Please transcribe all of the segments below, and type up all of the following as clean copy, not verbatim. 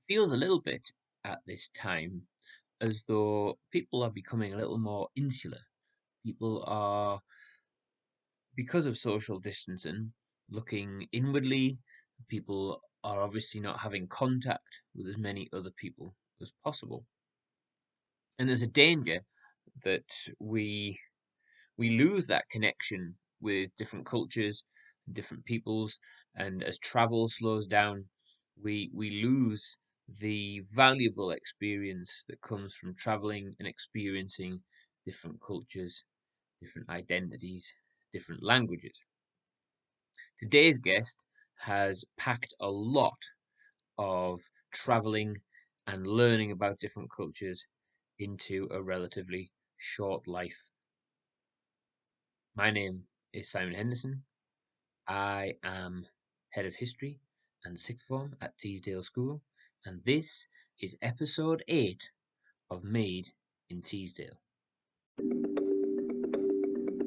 feels a little bit at this time as though people are becoming a little more insular. People are, because of social distancing, looking inwardly. People are obviously not having contact with as many other people as possible. And there's a danger that we lose that connection with different cultures, different peoples, and as travel slows down, we lose the valuable experience that comes from traveling and experiencing different cultures, different identities, different languages. Today's guest has packed a lot of traveling and learning about different cultures into a relatively short life. My name is Simon Henderson. I am Head of History and Sixth Form at Teesdale School, and this is episode 8 of Made in Teesdale.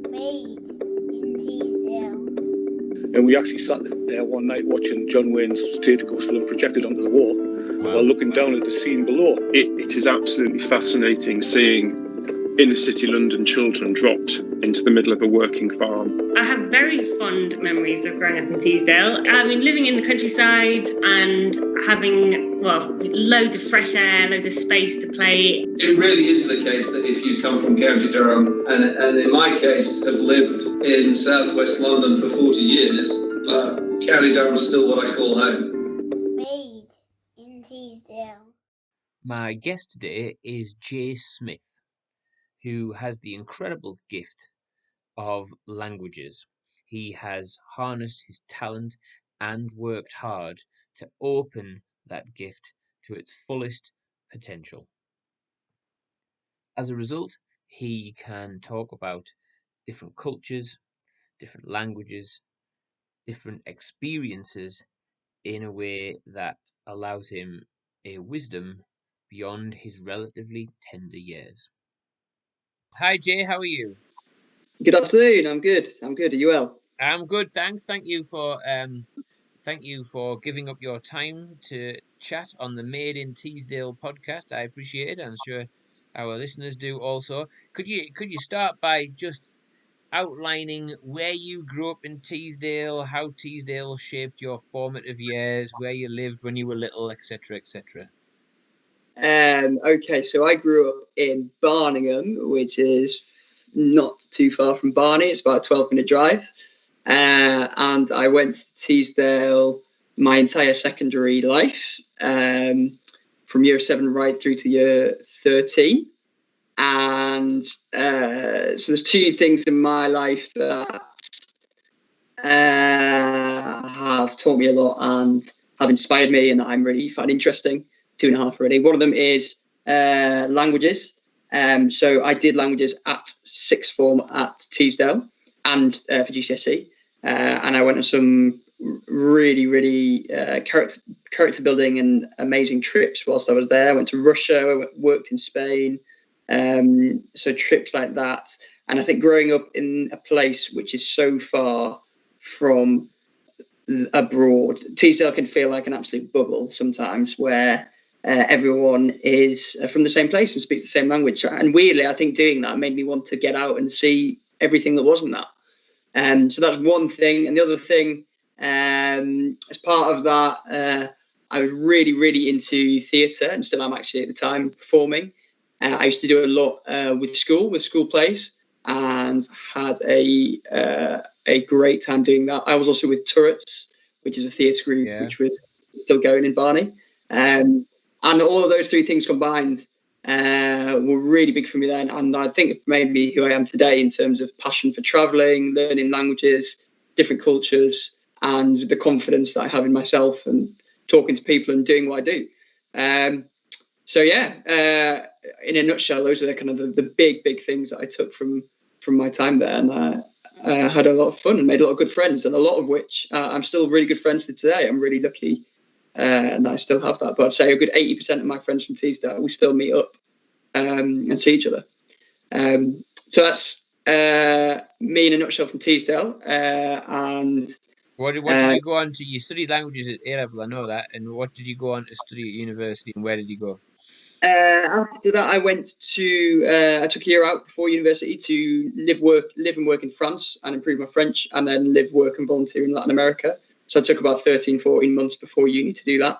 Made in Teesdale. And we actually sat there one night watching John Wayne's stage ghost film projected onto the wall while looking down at the scene below. It is absolutely fascinating seeing inner city London children dropped into the middle of a working farm. I have very fond memories of growing up in Teesdale. I mean, living in the countryside and having, loads of fresh air, loads of space to play. It really is the case that if you come from County Durham, and in my case have lived in southwest London for 40 years, County Durham is still what I call home. Made in Teesdale. My guest today is Jay Smith, who has the incredible gift of languages. He has harnessed his talent and worked hard to open that gift to its fullest potential. As a result, he can talk about different cultures, different languages, different experiences in a way that allows him a wisdom beyond his relatively tender years. Hi Jay, how are you? Good afternoon. I'm good. Are you well? I'm good, thanks. Thank you for giving up your time to chat on the Made in Teesdale podcast. I appreciate it. I'm sure our listeners do also. Could you start by just outlining where you grew up in Teesdale, how Teesdale shaped your formative years, where you lived when you were little, etc., etc.? Okay, so I grew up in Barningham, which is not too far from Barney. It's about a 12-minute drive. And I went to Teesdale my entire secondary life, from year 7 right through to year 13. And so there's two things in my life that have taught me a lot and have inspired me and that I'm really find interesting. 2.5 really. One of them is languages. So I did languages at sixth form at Teesdale and for GCSE. And I went on some really character building and amazing trips whilst I was there. I went to Russia, worked in Spain. So trips like that. And I think growing up in a place which is so far from abroad, Teesdale can feel like an absolute bubble sometimes where everyone is from the same place and speaks the same language. And weirdly, I think doing that made me want to get out and see everything that wasn't that. So that's one thing. And the other thing, as part of that, I was really into theatre and still am actually at the time performing. I used to do a lot with school plays, and had a great time doing that. I was also with Turrets, which is a theatre group which was still going in Barney. And all of those three things combined were really big for me then. And I think it made me who I am today in terms of passion for travelling, learning languages, different cultures, and the confidence that I have in myself and talking to people and doing what I do. In a nutshell, those are the kind of the big things that I took from my time there. And I had a lot of fun and made a lot of good friends, and a lot of which I'm still really good friends with today. I'm really lucky and I still have that. But I'd say a good 80% of my friends from Teesdale, we still meet up and see each other. So that's me in a nutshell from Teesdale. And What did you go on to? You studied languages at A level, I know that. And what did you go on to study at university, and where did you go? After that, I took a year out before university to live and work in France and improve my French, and then live, work, and volunteer in Latin America. So I took about 13, 14 months before uni to do that.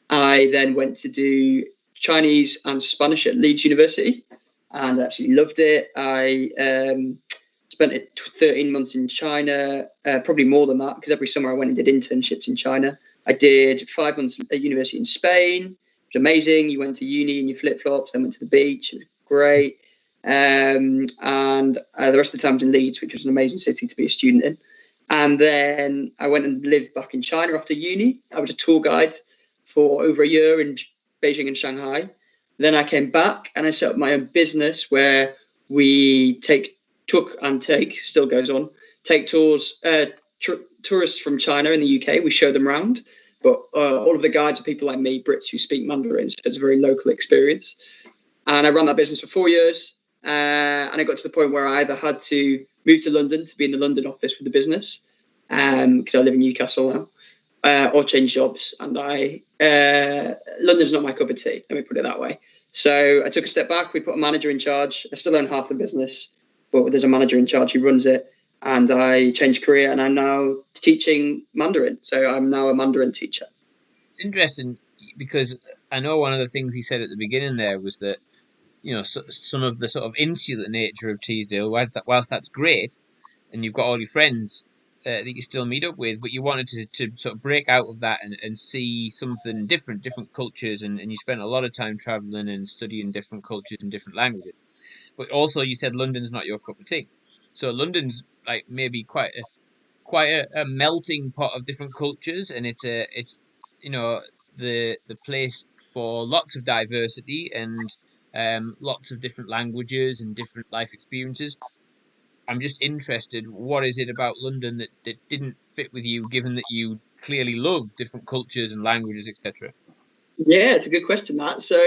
I then went to do Chinese and Spanish at Leeds University, and absolutely loved it. I spent 13 months in China, probably more than that, because every summer I went and did internships in China. I did 5 months at university in Spain. It was amazing. You went to uni in your flip flops, then went to the beach. It was great. And the rest of the time was in Leeds, which was an amazing city to be a student in. And then I went and lived back in China after uni. I was a tour guide for over a year in Beijing and Shanghai. Then I came back and I set up my own business where we still goes on, take tourists from China in the UK. We show them around, but all of the guides are people like me, Brits who speak Mandarin, so it's a very local experience. And I ran that business for 4 years, and I got to the point where I either had to move to London to be in the London office with the business, because I live in Newcastle now, or change jobs. And London's not my cup of tea, let me put it that way. So I took a step back. We put a manager in charge. I still own half the business, but there's a manager in charge who runs it. And I changed career, and I'm now teaching Mandarin. So I'm now a Mandarin teacher. It's interesting because I know one of the things he said at the beginning there was that, some of the sort of insular nature of Teesdale, whilst that's great, and you've got all your friends that you still meet up with, but you wanted to sort of break out of that and see something different cultures, and you spent a lot of time traveling and studying different cultures and different languages. But also you said London's not your cup of tea. So London's like maybe quite a melting pot of different cultures, and it's the place for lots of diversity and lots of different languages and different life experiences. I'm just interested, what is it about London that didn't fit with you, given that you clearly love different cultures and languages, etc.? Yeah, it's a good question, that. So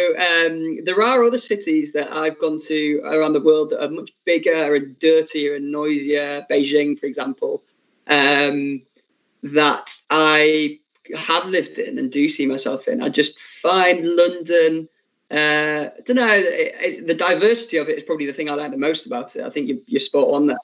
there are other cities that I've gone to around the world that are much bigger and dirtier and noisier. Beijing, for example, that I have lived in and do see myself in. I just find London, I don't know, the diversity of it is probably the thing I like the most about it. I think you're spot on there.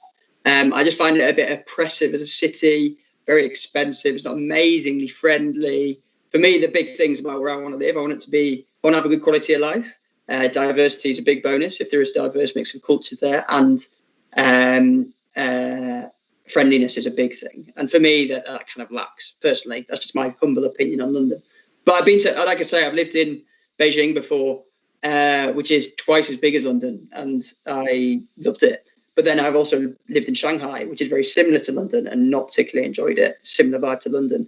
I just find it a bit oppressive as a city, very expensive. It's not amazingly friendly. For me, the big things about where I want to live, I want to have a good quality of life. Diversity is a big bonus if there is diverse mix of cultures there, and friendliness is a big thing. And for me, that kind of lacks, personally. That's just my humble opinion on London. But I've been to, like I say, I've lived in Beijing before, which is twice as big as London, and I loved it. But then I've also lived in Shanghai, which is very similar to London, and not particularly enjoyed it. Similar vibe to London.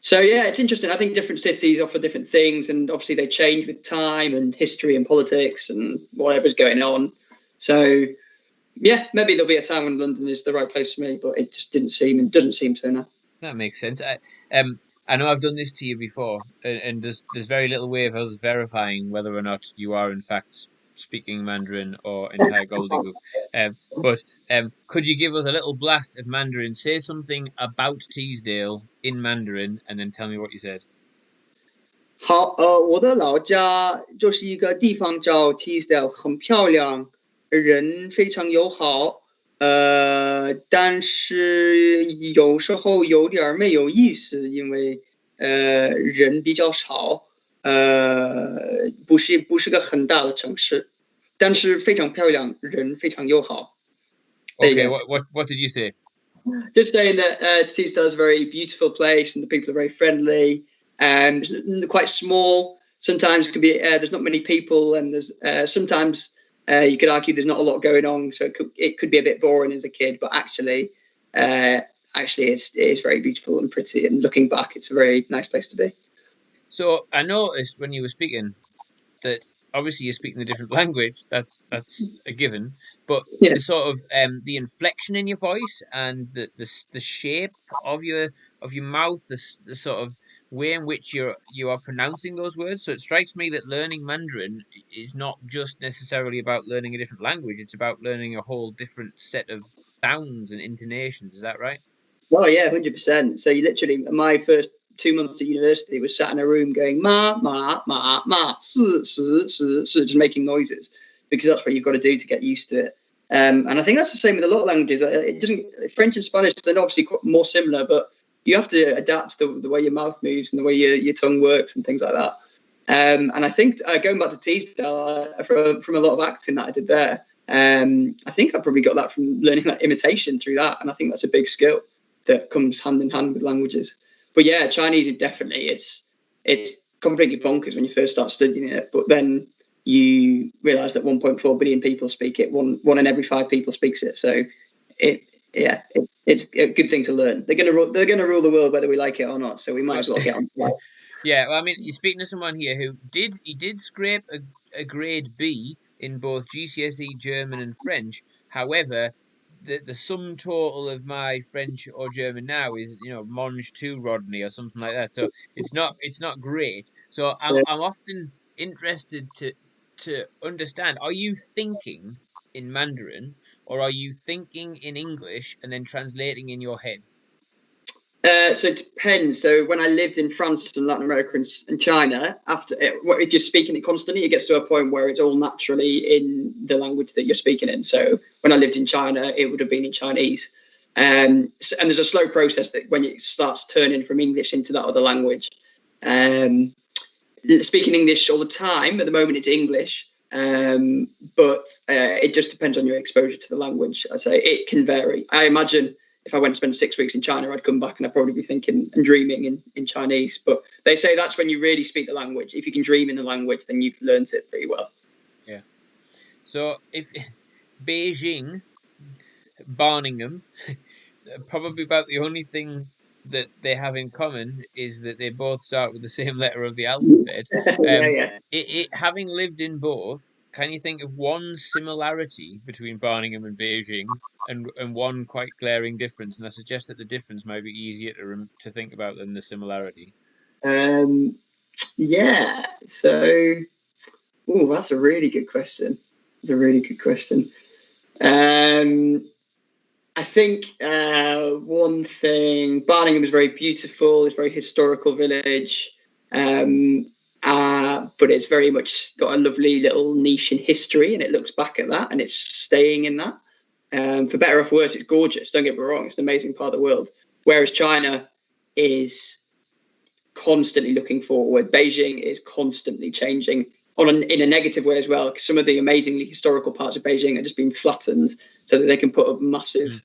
So yeah, it's interesting. I think different cities offer different things, and obviously they change with time and history and politics and whatever's going on. So yeah, maybe there'll be a time when London is the right place for me, but it just doesn't seem so now. That makes sense. I know I've done this to you before, and there's very little way of us verifying whether or not you are in fact speaking Mandarin or entire gobbledygook. But could you give us a little blast of Mandarin? Say something about Teesdale in Mandarin, and then tell me what you said. 好，我的老家就是一个地方叫 Teesdale，很漂亮，人非常友好，但是有时候有点没有意思，因为人比较少，不是个很大的城市，但是非常漂亮，人非常友好。Okay, what did you say? Just saying that Teesdale is a very beautiful place and the people are very friendly. It's quite small. Sometimes it can be there's not many people, and there's sometimes you could argue there's not a lot going on, so it could be a bit boring as a kid. But actually, it's very beautiful and pretty. And looking back, it's a very nice place to be. So I noticed when you were speaking that obviously you're speaking a different language. That's a given. But Yeah. the sort of the inflection in your voice and the shape of your mouth, the sort of way in which you are pronouncing those words. So it strikes me that learning Mandarin is not just necessarily about learning a different language. It's about learning a whole different set of sounds and intonations. Is that right? Oh yeah, 100%. So you literally, my first 2 months at university was sat in a room going ma ma ma ma, just making noises, because that's what you've got to do to get used to it. And I think that's the same with a lot of languages. It doesn't. French and Spanish, they're obviously more similar, but you have to adapt the way your mouth moves and the way your tongue works and things like that. And I think going back to Teesdale, from a lot of acting that I did there, I think I probably got that from learning that imitation through that, and I think that's a big skill that comes hand in hand with languages. But yeah, Chinese is definitely it's completely bonkers when you first start studying it, but then you realise that 1.4 billion people speak it. One in every 5 people speaks it. So it's a good thing to learn. They're gonna rule the world whether we like it or not. So we might as well get on. Yeah, well, I mean, you're speaking to someone here who did scrape a grade B in both GCSE German and French. However, the sum total of my French or German now is, Monge 2 Rodney or something like that. So it's not great. So I'm often interested to understand, are you thinking in Mandarin or are you thinking in English and then translating in your head? So it depends. So when I lived in France and Latin America and China, if you're speaking it constantly, it gets to a point where it's all naturally in the language that you're speaking in. So when I lived in China, it would have been in Chinese. And there's a slow process that when it starts turning from English into that other language. Speaking English all the time, at the moment it's English. But it just depends on your exposure to the language. I'd say it can vary. I imagine if I went to spend 6 weeks in China, I'd come back and I'd probably be thinking and dreaming in Chinese. But they say that's when you really speak the language. If you can dream in the language, then you've learned it pretty well. Yeah. So if Beijing, Barningham, probably about the only thing that they have in common is that they both start with the same letter of the alphabet. Having lived in both, can you think of one similarity between Barningham and Beijing, and one quite glaring difference? And I suggest that the difference might be easier to think about than the similarity. Yeah. So, that's a really good question. I think one thing, Barningham is very beautiful. It's a very historical village, but it's very much got a lovely little niche in history, and it looks back at that, and it's staying in that. For better or for worse, it's gorgeous. Don't get me wrong; it's an amazing part of the world. Whereas China is constantly looking forward. Beijing is constantly changing in a negative way as well. Some of the amazingly historical parts of Beijing are just being flattened so that they can put up massive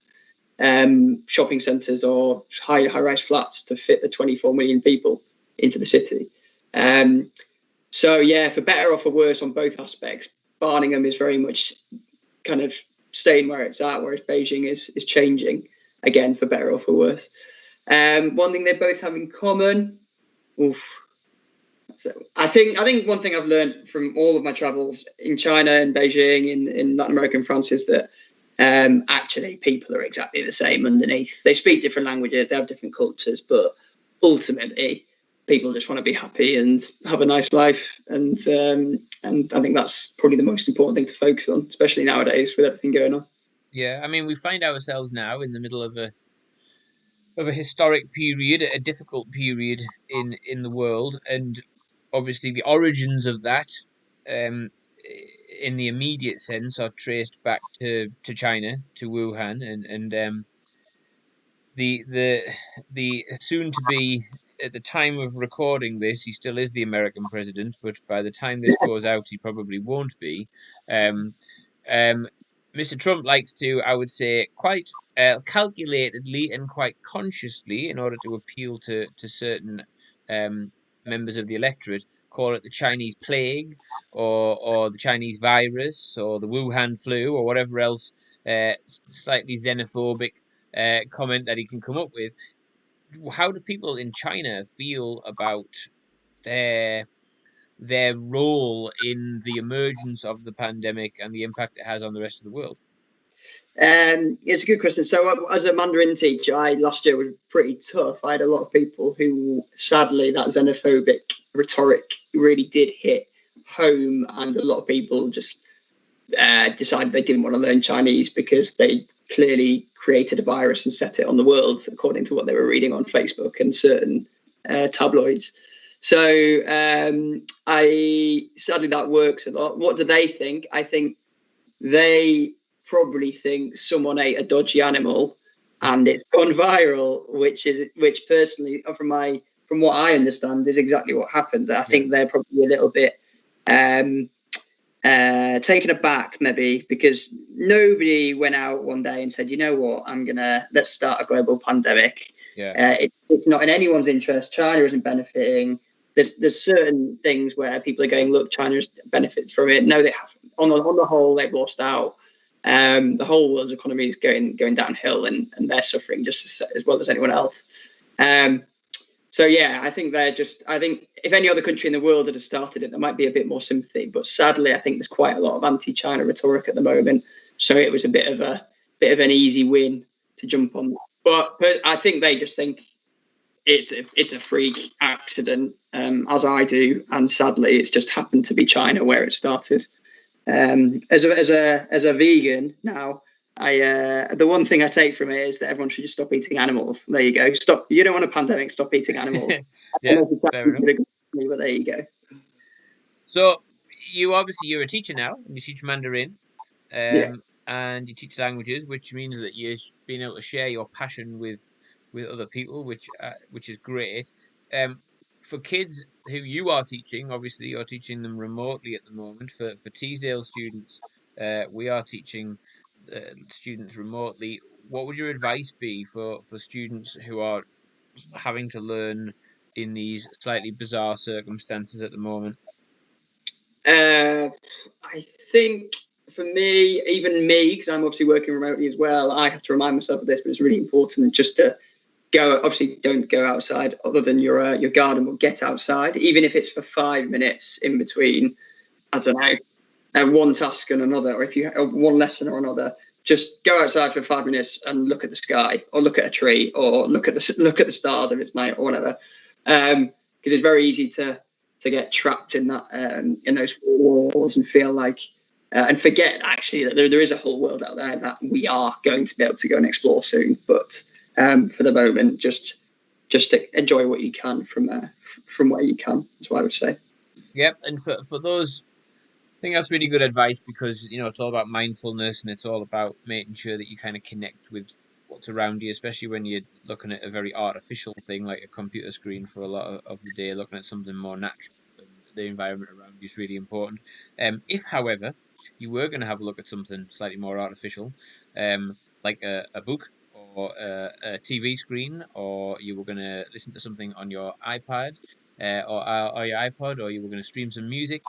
shopping centres or high-rise flats to fit the 24 million people into the city. So yeah, for better or for worse on both aspects, Barningham is very much kind of staying where it's at, whereas Beijing is changing, again, for better or for worse. One thing they both have in common, so I think one thing I've learned from all of my travels in China and Beijing, in Latin America and France, is that actually people are exactly the same underneath. They speak different languages, they have different cultures, but ultimately people just want to be happy and have a nice life. And I think that's probably the most important thing to focus on, especially nowadays with everything going on. Yeah, I mean, we find ourselves now in the middle of a historic period, a difficult period in the world, and obviously the origins of that, in the immediate sense, are traced back to China, to Wuhan, and the soon to be, at the time of recording this, he still is the American president, but by the time this goes out, he probably won't be. Mr. Trump likes to, I would say, quite calculatedly and quite consciously, in order to appeal to certain members of the electorate, call it the Chinese plague, or the Chinese virus, or the Wuhan flu, or whatever else slightly xenophobic comment that he can come up with. How do people in China feel about their role in the emergence of the pandemic and the impact it has on the rest of the world? It's a good question. So as a Mandarin teacher, last year was pretty tough. I had a lot of people who, sadly, that xenophobic rhetoric really did hit home, and a lot of people just decided they didn't want to learn Chinese because they clearly created a virus and set it on the world, according to what they were reading on Facebook and certain tabloids. So sadly that works a lot. What do they think? I think they probably think someone ate a dodgy animal and it's gone viral, which personally, from what I understand, is exactly what happened. I think they're probably a little bit taken aback, maybe, because nobody went out one day and said, you know what, let's start a global pandemic. It's not in anyone's interest. China isn't benefiting. There's certain things where people are going, look, China's benefits from it. No, they haven't. On the whole, they've lost out. The whole world's economy is going downhill, and they're suffering just as well as anyone else. So yeah, I think if any other country in the world had started it, there might be a bit more sympathy. But sadly, I think there's quite a lot of anti-China rhetoric at the moment. So it was a bit of an easy win to jump on that. But I think they just think it's a freak accident, as I do, and sadly, it's just happened to be China where it started. As a vegan now, the one thing I take from it is that everyone should just stop eating animals. There you go. Stop. You don't want a pandemic. Stop eating animals. Yeah, fair enough. But there you go. So you're a teacher now, and you teach Mandarin, and you teach languages, which means that you've been able to share your passion with other people, which is great. For kids who you are teaching, obviously you're teaching them remotely at the moment. For Teesdale students, we are teaching students remotely. What would your advice be for students who are having to learn in these slightly bizarre circumstances at the moment? I think for me, because I'm obviously working remotely as well, I have to remind myself of this, but it's really important just to go. Obviously, don't go outside other than your garden, but get outside, even if it's for 5 minutes in between. I don't know, one task and another, or if you have one lesson or another, just go outside for 5 minutes and look at the sky, or look at a tree, or look at the stars if it's night or whatever. Because it's very easy to get trapped in that in those walls and feel like and forget actually that there is a whole world out there that we are going to be able to go and explore soon. But for the moment, just enjoy what you can from where you can. That's what I would say. Yep, and for those, I think that's really good advice, because it's all about mindfulness, and it's all about making sure that you kind of connect with what's around you, especially when you're looking at a very artificial thing like a computer screen for a lot of the day. Looking at something more natural, and the environment around you is really important. If, however, you were going to have a look at something slightly more artificial, like a book or a TV screen, or you were going to listen to something on your iPad or your iPod, or you were going to stream some music,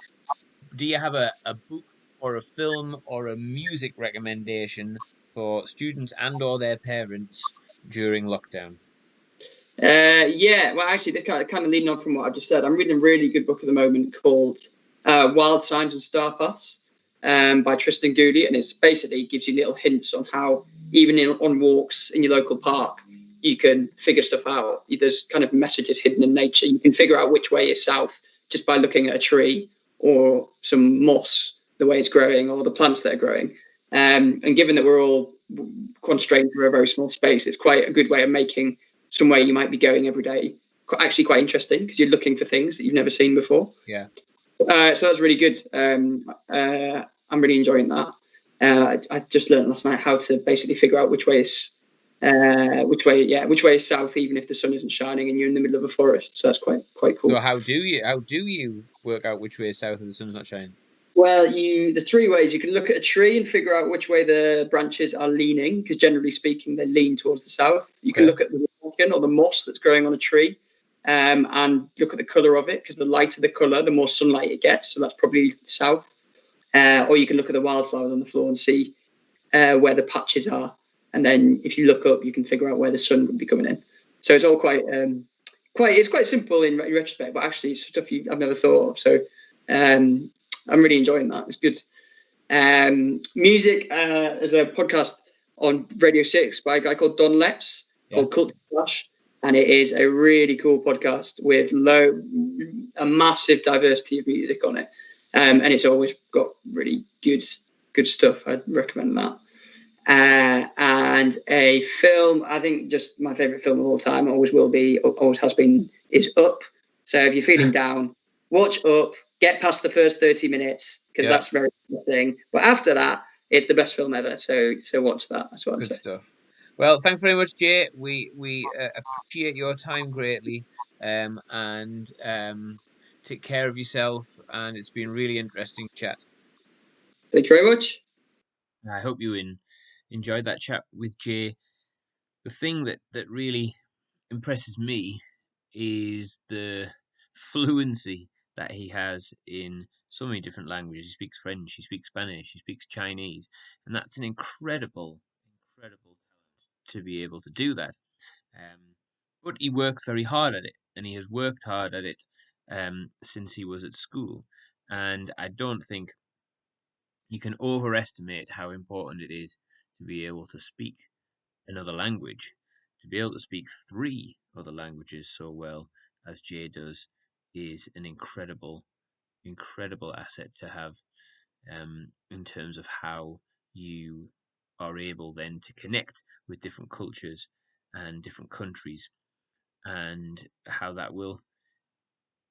do you have a book or a film or a music recommendation for students and or their parents during lockdown? Well, actually, this kind of leading on from what I've just said, I'm reading a really good book at the moment called Wild Signs and Star Paths by Tristan Goody, and it's basically gives you little hints on how even on walks in your local park you can figure stuff out. There's kind of messages hidden in nature. You can figure out which way is south just by looking at a tree or some moss, the way it's growing, or the plants that are growing. And given that we're all constrained to a very small space, it's quite a good way of making somewhere you might be going every day actually quite interesting, because you're looking for things that you've never seen before. Yeah. So that's really good. I'm really enjoying that. I just learned last night how to basically figure out which way is south, even if the sun isn't shining and you're in the middle of a forest. So that's quite cool. So how do you work out which way is south if the sun's not shining? Well, the three ways: you can look at a tree and figure out which way the branches are leaning, because generally speaking, they lean towards the south. You can look at the lichen or the moss that's growing on a tree, and look at the colour of it, because the lighter the colour, the more sunlight it gets. So that's probably south. Or you can look at the wildflowers on the floor and see where the patches are, and then if you look up, you can figure out where the sun would be coming in. So it's all quite simple in retrospect, but actually it's stuff I've never thought of. So I'm really enjoying that. It's good. Music, there's a podcast on Radio 6 by a guy called Don Letts called Culture Clash, and it is a really cool podcast with a massive diversity of music on it, and it's always got really good stuff. I'd recommend that. And a film, I think just my favourite film of all time, always will be, always has been, is Up. So if you're feeling down, watch Up, get past the first 30 minutes, because that's very interesting. But after that, it's the best film ever. So watch that. That's what I'd Good say. stuff. Well, thanks very much, Jay. We appreciate your time greatly, and take care of yourself. And it's been really interesting chat. Thank you very much. I hope you enjoyed that chat with Jay. The thing that really impresses me is the fluency that he has in so many different languages. He speaks French, he speaks Spanish, he speaks Chinese, and that's an incredible talent to be able to do that. But he works very hard at it, and he has worked hard at it since he was at school. And I don't think you can overestimate how important it is to be able to speak another language. To be able to speak 3 other languages so well as Jay does is an incredible asset to have, in terms of how you are able then to connect with different cultures and different countries, and how that will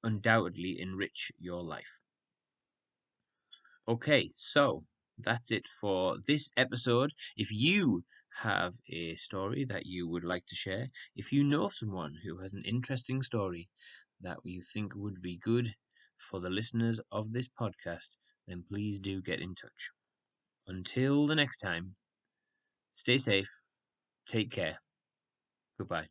undoubtedly enrich your life. Okay, so that's it for this episode. If you have a story that you would like to share, if you know someone who has an interesting story that you think would be good for the listeners of this podcast, then please do get in touch. Until the next time, stay safe, take care, goodbye.